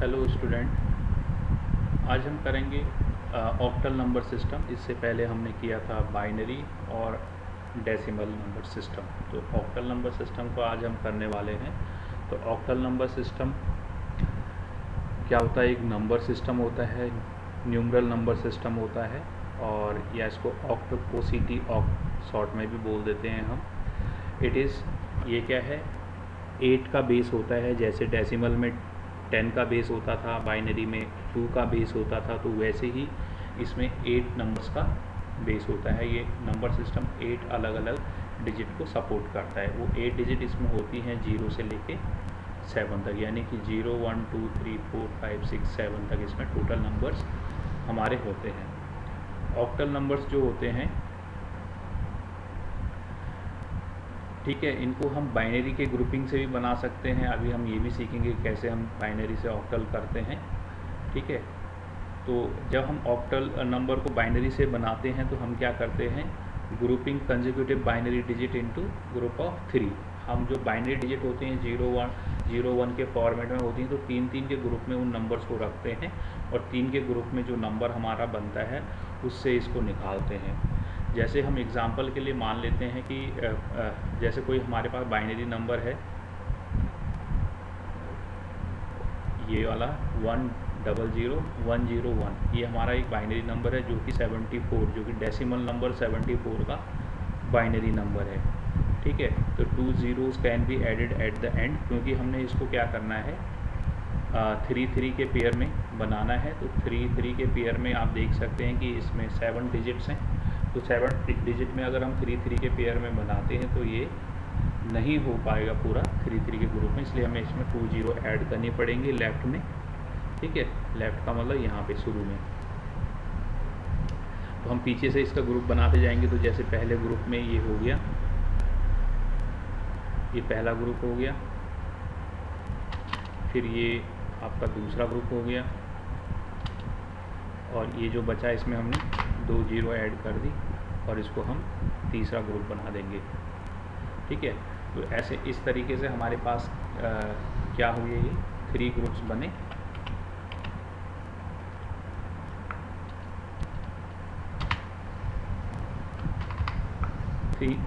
Hello student, आज हम करेंगे ऑक्टल नंबर सिस्टम। इससे पहले हमने किया था बाइनरी और डेसिमल नंबर सिस्टम। तो ऑक्टल नंबर सिस्टम को आज हम करने वाले हैं। तो ऑक्टल नंबर सिस्टम क्या होता है? एक नंबर सिस्टम होता है, न्यूमरल नंबर सिस्टम होता है, और या इसको ऑक्टोपोसिटी ऑक्ट शॉर्ट में भी बोल देते हैं हम। ये क्या है? 8 का बेस होता है। जैसे डेसिमल में 10 का बेस होता था, बाइनरी में 2 का बेस होता था, तो वैसे ही इसमें 8 नंबर्स का बेस होता है। ये नंबर सिस्टम 8 अलग अलग डिजिट को सपोर्ट करता है। वो 8 डिजिट इसमें होती हैं 0 से लेके 7 तक, यानी कि 0 1 2 3 4 5 6 7 तक इसमें टोटल नंबर्स हमारे होते हैं। ऑक्टल नंबर्स जो होते हैं, ठीक है, इनको हम बाइनरी के ग्रुपिंग से भी बना सकते हैं। अभी हम ये भी सीखेंगे कैसे हम बाइनरी से ऑक्टल करते हैं। ठीक है, तो जब हम ऑक्टल नंबर को बाइनरी से बनाते हैं तो हम क्या करते हैं? Grouping consecutive binary digit into group of 3। हम जो बाइनरी डिजिट होते हैं 0 1 के फॉर्मेट में होती हैं, तो 3 3 के ग्रुप में उन नंबर्स को रखते हैं, और 3 के ग्रुप में जो नंबर हमारा बनता है उससे इसको निकालते हैं। जैसे हम एग्जांपल के लिए मान लेते हैं कि जैसे कोई हमारे पास बाइनरी नंबर है, ये वाला 100101, ये हमारा एक बाइनरी नंबर है जो कि 74, जो कि डेसिमल नंबर 74 का बाइनरी नंबर है। ठीक है, तो 2 zeros can be added at the end, क्योंकि हमने इसको क्या करना है, 3 3 के पेयर में बनाना है। तो 3 3 के पेयर में आप देख सकते हैं कि इसमें 7 डिजिट्स हैं। तो 7 डिजिट में अगर हम 3 3 के पेयर में बनाते हैं तो ये नहीं हो पाएगा पूरा 3 3 के ग्रुप में, इसलिए हमें इसमें 2 0 ऐड करनी पड़ेंगी लेफ़्ट में। ठीक है, लेफ़्ट का मतलब यहाँ पे शुरू में। तो हम पीछे से इसका ग्रुप बनाते जाएंगे। तो जैसे पहले ग्रुप में ये हो गया, ये पहला ग्रुप हो गया, फिर ये आपका दूसरा ग्रुप हो गया, और ये जो बचा इसमें हमने 2 0 ऐड कर दी, और इसको हम तीसरा ग्रुप बना देंगे। ठीक है, तो ऐसे इस तरीके से हमारे पास क्या हुए, ये 3 ग्रुप्स बने।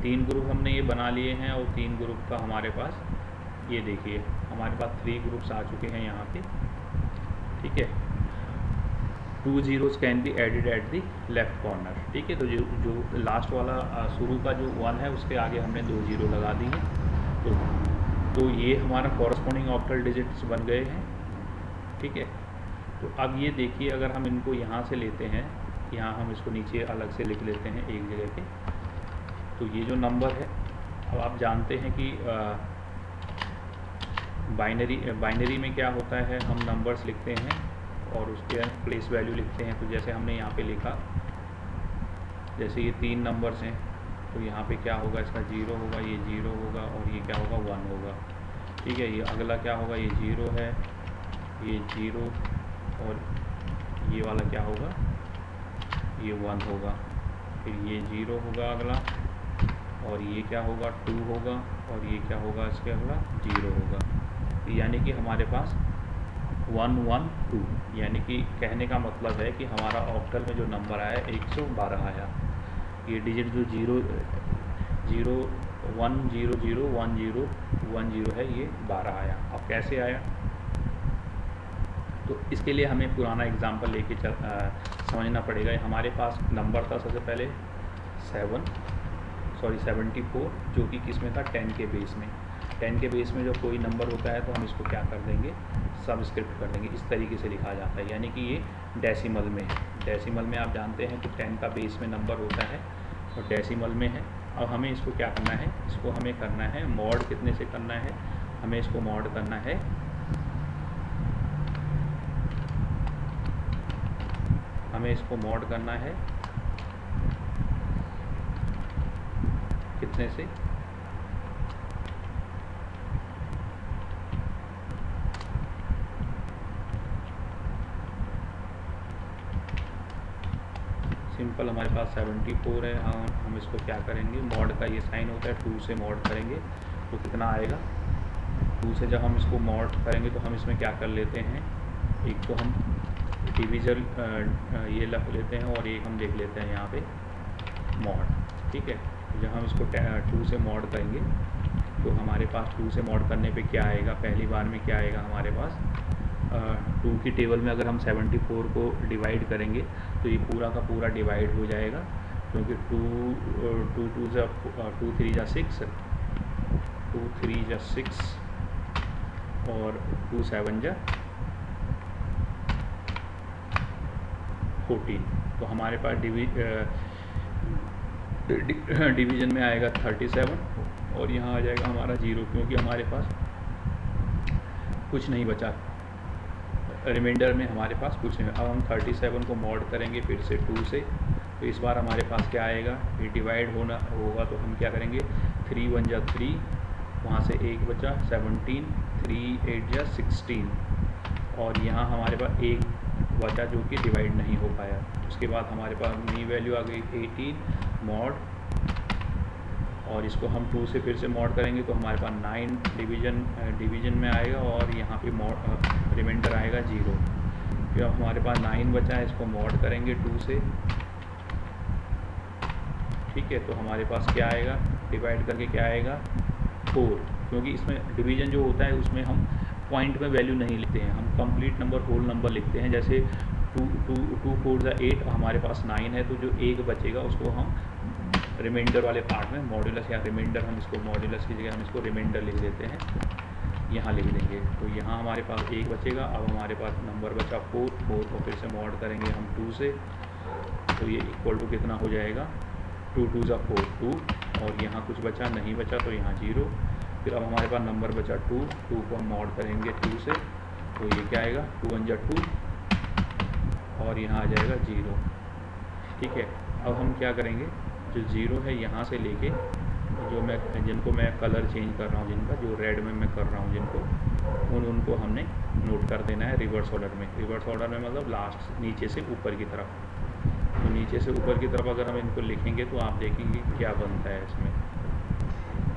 तीन ग्रुप हमने ये बना लिए हैं, और 3 ग्रुप का हमारे पास, ये देखिए हमारे पास 3 ग्रुप्स आ चुके हैं यहाँ पे। ठीक है, 2 zeros can be added at the left corner. ठीक है, तो जो लास्ट वाला शुरू का जो 1 है उसके आगे हमने 2 0 लगा दी हैं। तो ये हमारा कॉरस्पॉन्डिंग ऑक्टल डिजिट्स बन गए हैं। ठीक है, तो अब ये देखिए, अगर हम इनको यहाँ से लेते हैं, यहाँ हम इसको नीचे अलग से लिख लेते हैं एक जगह पे। तो ये जो नंबर है, अब आप जानते हैं कि बाइनरी में क्या होता है, हम नंबर्स लिखते हैं और उसके प्लेस वैल्यू लिखते हैं। तो जैसे हमने यहाँ पे लिखा, जैसे ये 3 नंबर्स हैं, तो यहाँ पे क्या होगा, इसका 0 होगा, ये 0 होगा, और ये क्या होगा, 1 होगा। ठीक है, ये अगला क्या होगा, ये 0 है, ये 0, और ये वाला क्या होगा, ये 1 होगा, फिर ये 0 होगा अगला, और ये क्या होगा, 2 होगा, और ये क्या होगा, इसके अगला 0 होगा। यानी कि हमारे पास 1 1 2, यानी कि कहने का मतलब है कि हमारा ऑक्टल में जो नंबर आया 112 आया। ये डिजिट जो 0 0 1 0 0 1 0 1 0 है, ये 12 आया। अब कैसे आया? तो इसके लिए हमें पुराना एग्जाम्पल लेके समझना पड़ेगा। हमारे पास नंबर था सबसे पहले 74, जो कि किस में था, 10 के बेस में। 10 के बेस में जब कोई नंबर होता है तो हम इसको क्या कर देंगे, सबस्क्रिप्ट कर देंगे। इस तरीके से लिखा जाता है, यानी कि ये डेसिमल में है। डेसिमल में आप जानते हैं कि 10 का बेस में नंबर होता है, और डेसिमल में है। अब हमें इसको क्या करना है, इसको हमें करना है मॉड। कितने से करना है, हमें इसको मॉड करना है, हमें इसको मॉड करना है कितने से, सिंपल हमारे पास 74 है। हम इसको क्या करेंगे, मॉड का ये साइन होता है, 2 से मॉड करेंगे तो कितना आएगा। 2 से जब हम इसको मॉड करेंगे तो हम इसमें क्या कर लेते हैं, एक को हम डिविजन ये लिख लेते हैं और एक हम लिख लेते हैं यहाँ पे मॉड, ठीक है। जब हम इसको 2 से मॉड करेंगे तो हमारे पास 2 से मॉड करने पे क्या आएगा, पहली बार में क्या आएगा हमारे पास 2 की टेबल में अगर हम 74 को डिवाइड करेंगे तो ये पूरा का पूरा डिवाइड हो जाएगा, क्योंकि 2 3 जा 6, 2 3 जा 6 और 2 7 जा 14। तो हमारे पास डिवीजन में आएगा 37 और यहाँ आ जाएगा हमारा 0, क्योंकि हमारे पास कुछ नहीं बचा, रिमाइंडर में हमारे पास कुछ नहीं। अब हम 37 को मॉड करेंगे फिर से 2 से, तो इस बार हमारे पास क्या आएगा, ये डिवाइड होगा तो हम क्या करेंगे 3 1 जा 3, वहाँ से 1 बचा 17, 3 8 जा 16 और यहाँ हमारे पास 1 बचा जो कि डिवाइड नहीं हो पाया। उसके बाद हमारे पास नई वैल्यू आ गई 18 मॉड, और इसको हम 2 से फिर से मॉड करेंगे तो हमारे पास 9 डिवीजन में आएगा और यहाँ पे मॉड रिमाइंडर आएगा 0। फिर अब हमारे पास 9 बचा है, इसको मॉड करेंगे 2 से, ठीक है। तो हमारे पास क्या आएगा, डिवाइड करके क्या आएगा 4, क्योंकि इसमें डिवीजन जो होता है उसमें हम पॉइंट में वैल्यू नहीं लिखते हैं, हम कंप्लीट नंबर होल नंबर लिखते हैं। जैसे 2 4 जा 8, हमारे पास 9 है तो जो 1 बचेगा उसको हम रिमाइंडर वाले पार्ट में मॉड्यूलस या रिमाइंडर, हम इसको मॉड्यूलस की जगह हम इसको रिमाइंडर लिख देते हैं, यहाँ लिख देंगे। तो यहाँ हमारे पास 1 बचेगा। अब हमारे पास नंबर बचा 4 को फिर से मॉड करेंगे हम 2 से, तो ये इक्वल टू कितना हो जाएगा 2 2 जा 4 2, और यहाँ कुछ बचा नहीं बचा तो यहाँ 0। फिर अब हमारे पास नंबर बचा 2 को हम मॉड करेंगे 2 से, तो ये क्या आएगा 2 1 जा 2 और यहाँ आ जाएगा 0, ठीक है। अब हम क्या करेंगे, जो 0 है यहाँ से लेके जो जिनको मैं कलर चेंज कर रहा हूँ, जिनका जो रेड में मैं कर रहा हूँ जिनको, उनको हमने नोट कर देना है रिवर्स ऑर्डर में। रिवर्स ऑर्डर में मतलब लास्ट नीचे से ऊपर की तरफ। तो नीचे से ऊपर की तरफ अगर हम इनको लिखेंगे तो आप देखेंगे क्या बनता है इसमें,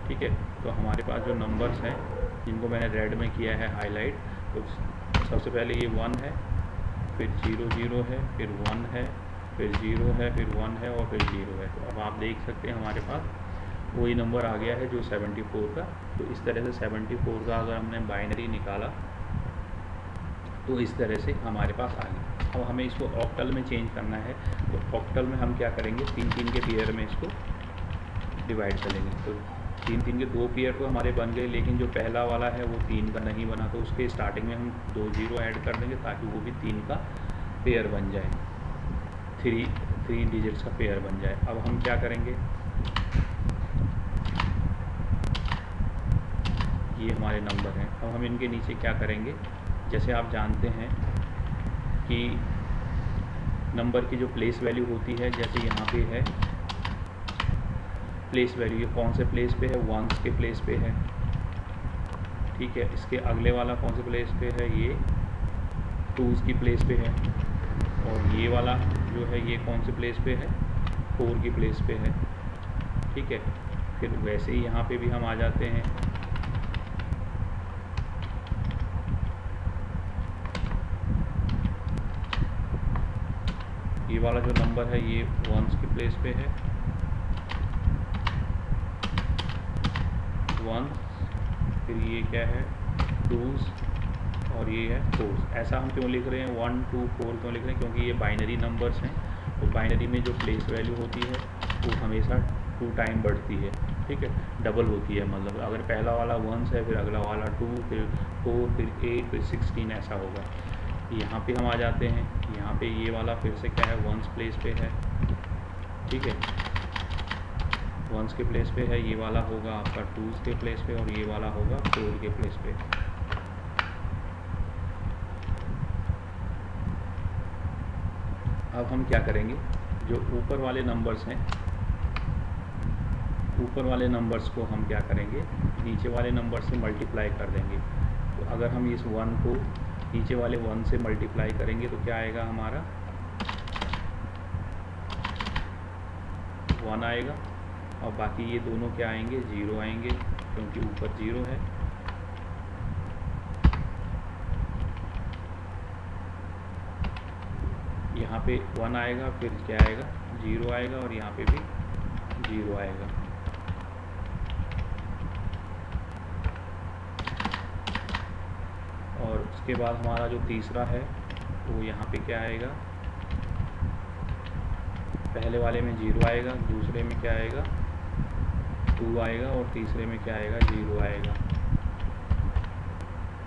ठीक है। तो हमारे पास जो नंबर्स हैं जिनको मैंने रेड में किया है हाईलाइट, तो सबसे पहले ये 1 है, फिर 0 0 है, फिर 1 है, फिर 0 है, फिर 1 है और फिर 0 है। तो अब आप देख सकते हैं हमारे पास वही नंबर आ गया है जो 74 का। तो इस तरह से 74 का अगर हमने बाइनरी निकाला तो इस तरह से हमारे पास आ गया। अब हमें इसको ऑक्टल में चेंज करना है, तो ऑक्टल में हम क्या करेंगे 3 3 के पेयर में इसको डिवाइड करेंगे। तो 3 3 के 2 पेयर तो हमारे बन गए, लेकिन जो पहला वाला है वो 3 का नहीं बना, तो उसके स्टार्टिंग में हम 2 0 ऐड कर देंगे ताकि वो भी 3 का पेयर बन जाए, 3 डिजिट्स का पेयर बन जाए। अब हम क्या करेंगे, ये हमारे नंबर हैं। अब हम इनके नीचे क्या करेंगे, जैसे आप जानते हैं कि नंबर की जो प्लेस वैल्यू होती है, जैसे यहाँ पे है प्लेस वैल्यू, ये कौन से प्लेस पे है, वंस के प्लेस पे है, ठीक है। इसके अगले वाला कौन से प्लेस पे है, ये टूज़ की प्लेस पे है, और ये वाला जो है ये कौन से प्लेस पे है, 4 की प्लेस पे है, ठीक है। फिर वैसे ही यहाँ पे भी हम आ जाते हैं, ये वाला जो नंबर है ये वंस की प्लेस पे है, 1, फिर ये क्या है 2s और ये है 4s। ऐसा हम क्यों लिख रहे हैं 1 2 4 क्यों लिख रहे हैं, क्योंकि ये बाइनरी नंबर्स हैं। तो बाइनरी में जो प्लेस वैल्यू होती है वो हमेशा 2 टाइम बढ़ती है, ठीक है, डबल होती है। मतलब अगर पहला वाला 1 है, फिर अगला वाला 2, फिर 4, फिर 8, फिर 16 ऐसा होगा। यहाँ पे हम आ जाते हैं, यहाँ पे ये वाला फिर से क्या है 1s प्लेस पे है, ठीक है, 1s के प्लेस पे है। ये वाला होगा आपका 2s के प्लेस पे और ये वाला होगा 4 के प्लेस पे। अब हम क्या करेंगे, जो ऊपर वाले नंबर्स हैं, ऊपर वाले नंबर्स को हम क्या करेंगे नीचे वाले नंबर से मल्टीप्लाई कर देंगे। तो अगर हम इस 1 को नीचे वाले 1 से मल्टीप्लाई करेंगे तो क्या आएगा हमारा 1 आएगा, और बाकी ये दोनों क्या आएंगे 0 आएंगे, क्योंकि ऊपर 0 है। यहाँ पे 1 आएगा, फिर क्या आएगा 0 आएगा, और यहाँ पे भी 0 आएगा। और उसके बाद हमारा जो तीसरा है वो यहाँ पे क्या आएगा, पहले वाले में 0 आएगा, दूसरे में क्या आएगा 2 आएगा, और तीसरे में क्या आएगा 0 आएगा।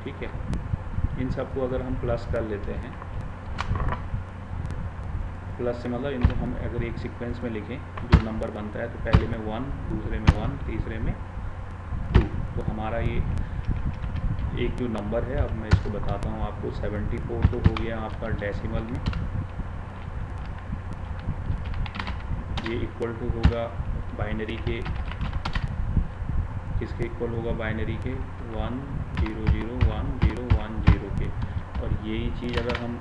ठीक है, इन सबको अगर हम प्लस कर लेते हैं, प्लस से मतलब इनको हम अगर एक सीक्वेंस में लिखें जो नंबर बनता है, तो पहले में 1, दूसरे में 1, तीसरे में 2, तो हमारा ये एक जो नंबर है, अब मैं इसको बताता हूँ आपको। 74 तो हो गया आपका डेसिमल में, ये इक्वल टू होगा बाइनरी के, किसके इक्वल होगा बाइनरी के 1 0 0 1 0 1 0 के। और यही चीज़ अगर हम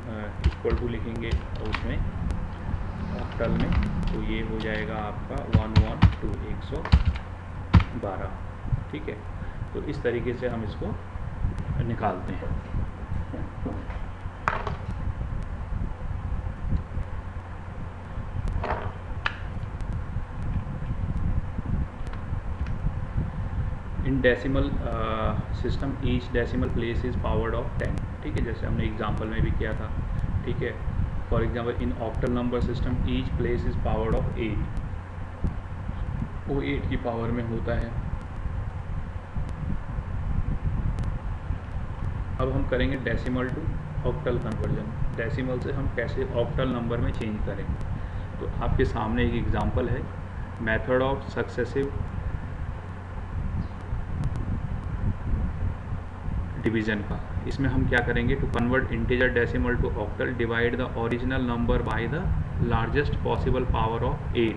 इक्वल टू लिखेंगे उसमें ऑक्टल में, तो ये हो जाएगा आपका 112 112। ठीक है, तो इस तरीके से हम इसको निकालते हैं। In decimal system each decimal place is powered of 10। ठीक है, जैसे हमने एग्जांपल में भी किया था। ठीक है, for example in octal number system each place is powered of 8, वो 8 की पावर में होता है। अब हम करेंगे decimal to octal conversion. Decimal से हम कैसे ऑक्टल नंबर में चेंज करें, तो आपके सामने एक एग्जांपल है, मेथड ऑफ सक्सेसिव डिवीजन का। इसमें हम क्या करेंगे, to convert integer decimal to octal divide the original number by the largest possible power of 8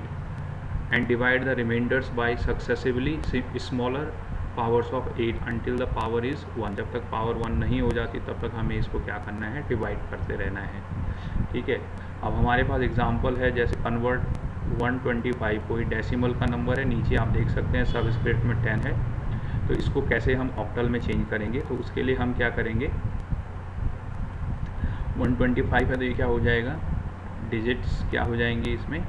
and divide the remainders by successively smaller powers of 8 until the power is 1। जब तक power 1 नहीं हो जाती तब तक हमें इसको क्या करना है, डिवाइड करते रहना है। ठीक है, अब हमारे पास एग्जांपल है, जैसे कन्वर्ट 125, कोई डेसिमल का नंबर है, नीचे आप देख सकते हैं सबस्क्रिप्ट में 10 है, तो इसको कैसे हम ऑक्टल में चेंज करेंगे। तो उसके लिए हम क्या करेंगे, 125 है तो ये क्या हो जाएगा, डिजिट्स क्या हो जाएंगे इसमें,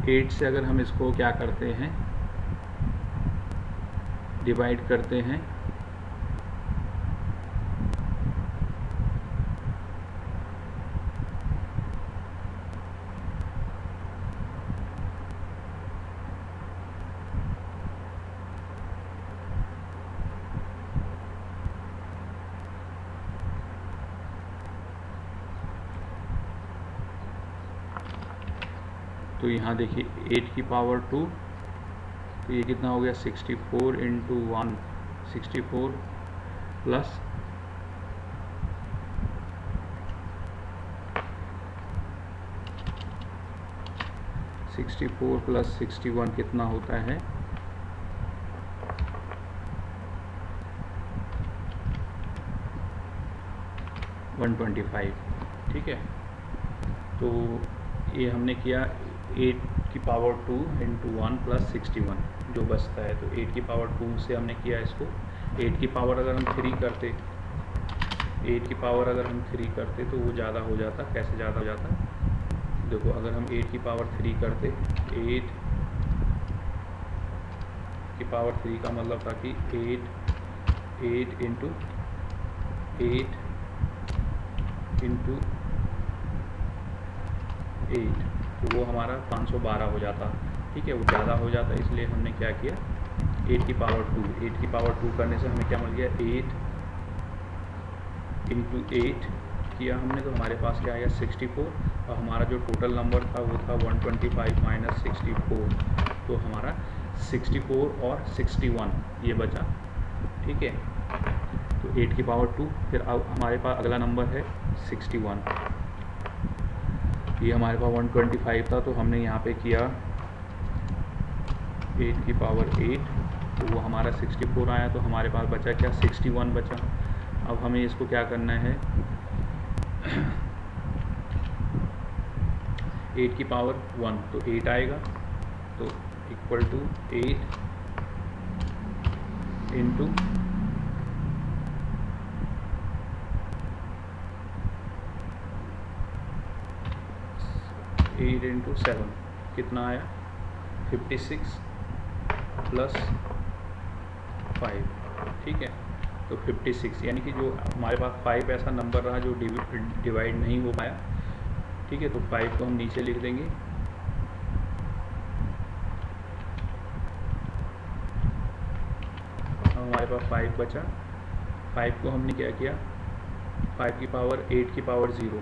एट से अगर हम इसको क्या करते हैं, डिवाइड करते हैं, तो यहाँ देखिए 8 की पावर 2, तो ये कितना हो गया 64 इंटू 1, 64 प्लस 61 कितना होता है 125। ठीक है, तो ये हमने किया 8 की पावर 2 इंटू 1 प्लस 61 जो बचता है, तो 8 की पावर 2 से हमने किया इसको। 8 की पावर अगर हम 3 करते, 8 की पावर अगर हम 3 करते तो वो ज़्यादा हो जाता। कैसे ज़्यादा हो जाता, देखो अगर हम 8 की पावर 3 करते, 8 की पावर 3 का मतलब था कि 8 इंटू 8 इंटू 8, तो वो हमारा 512 हो जाता। ठीक है, वो ज़्यादा हो जाता, इसलिए हमने क्या किया 8 की पावर 2, 8 की पावर 2 करने से हमें क्या मिल गया 8 इंटू 8 किया हमने, तो हमारे पास क्या आया 64, और हमारा जो टोटल नंबर था वो था 125 माइनस 64, तो हमारा 64 और 61 ये बचा। ठीक है, तो 8 की पावर 2, फिर अब हमारे पास अगला नंबर है 61, ये हमारे पास 125 था, तो हमने यहाँ पे किया 8 की पावर 8, तो वो हमारा 64 आया, तो हमारे पास बचा क्या 61 बचा। अब हमें इसको क्या करना है 8 की पावर 1 तो 8 आएगा, तो इक्वल टू 8 इंटू 8 इंटू 7 कितना आया 56 प्लस 5, ठीक है। तो 56 यानी कि जो हमारे पास 5 ऐसा नंबर रहा जो डिवाइड नहीं हो पाया, ठीक है। तो 5 को हम नीचे लिख देंगे, हमारे पास 5 बचा। 5 को हमने क्या किया 5 की पावर 8 की पावर 0,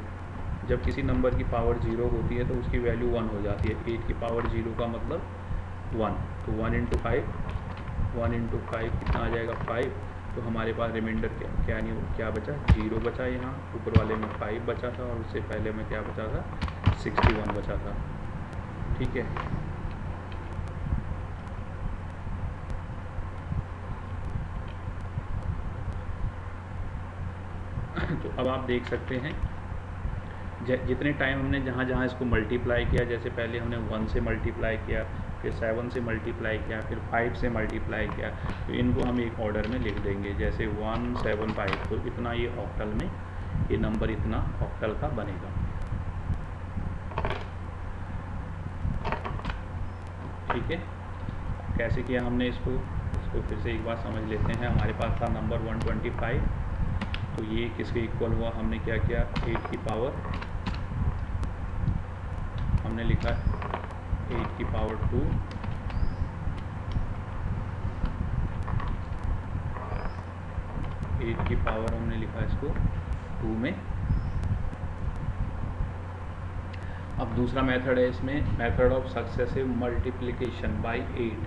जब किसी नंबर की पावर 0 होती है तो उसकी वैल्यू 1 हो जाती है। 8 की पावर 0 का मतलब 1, तो 1 इंटू 5, 1 इंटू 5 कितना आ जाएगा 5। तो हमारे पास रिमाइंडर क्या बचा 0 बचा, यहाँ ऊपर वाले में 5 बचा था और उससे पहले में क्या बचा था 61 बचा था, ठीक है। तो अब आप देख सकते हैं जितने टाइम हमने जहाँ जहाँ इसको मल्टीप्लाई किया, जैसे पहले हमने 1 से मल्टीप्लाई किया, फिर 7 से मल्टीप्लाई किया, फिर 5 से मल्टीप्लाई किया, तो इनको हम एक ऑर्डर में लिख देंगे जैसे 175। तो इतना ये ऑक्टल में ये नंबर इतना ऑक्टल का बनेगा, ठीक है। कैसे किया हमने इसको फिर से एक बार समझ लेते हैं। हमारे पास था नंबर 125, तो ये किसके इक्वल हुआ, हमने क्या किया 8 की पावर हमने लिखा 8 की पावर 2, एट की पावर हमने लिखा इसको 2 में। अब दूसरा मेथड है इसमें, method of successive multiplication bye 8।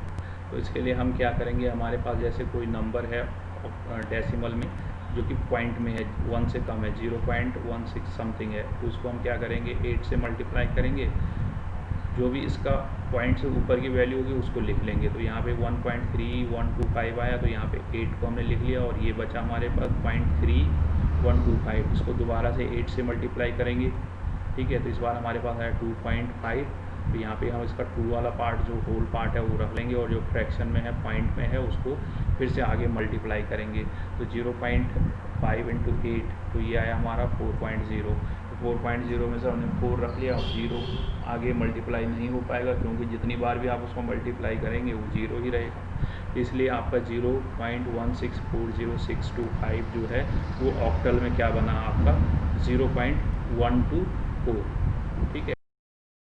तो इसके लिए हम क्या करेंगे, हमारे पास जैसे कोई नंबर है डेसिमल में जो कि पॉइंट में है, 1 से कम है, 0.16 समथिंग है, तो उसको हम क्या करेंगे 8 से मल्टीप्लाई करेंगे, जो भी इसका पॉइंट से ऊपर की वैल्यू होगी उसको लिख लेंगे। तो यहाँ पे 1.3125 आया, तो यहाँ पे 8 को हमने लिख लिया और ये बचा हमारे पास 0.3125, इसको दोबारा से 8 से मल्टीप्लाई करेंगे, ठीक है। तो इस बार हमारे पास आया 2.5, तो यहाँ पे हम इसका 2 वाला पार्ट जो होल पार्ट है वो रख लेंगे और जो फ्रैक्शन में है पॉइंट में है उसको फिर से आगे मल्टीप्लाई करेंगे। तो 0.5 इंटू 8, तो ये आया हमारा 4.0। तो 4.0 में से हमने 4 रख लिया और 0 आगे मल्टीप्लाई नहीं हो पाएगा क्योंकि जितनी बार भी आप उसको मल्टीप्लाई करेंगे वो 0 ही रहेगा। इसलिए आपका 0.1640625 जो है वो ऑक्टल में क्या बना आपका 0.124, ठीक है।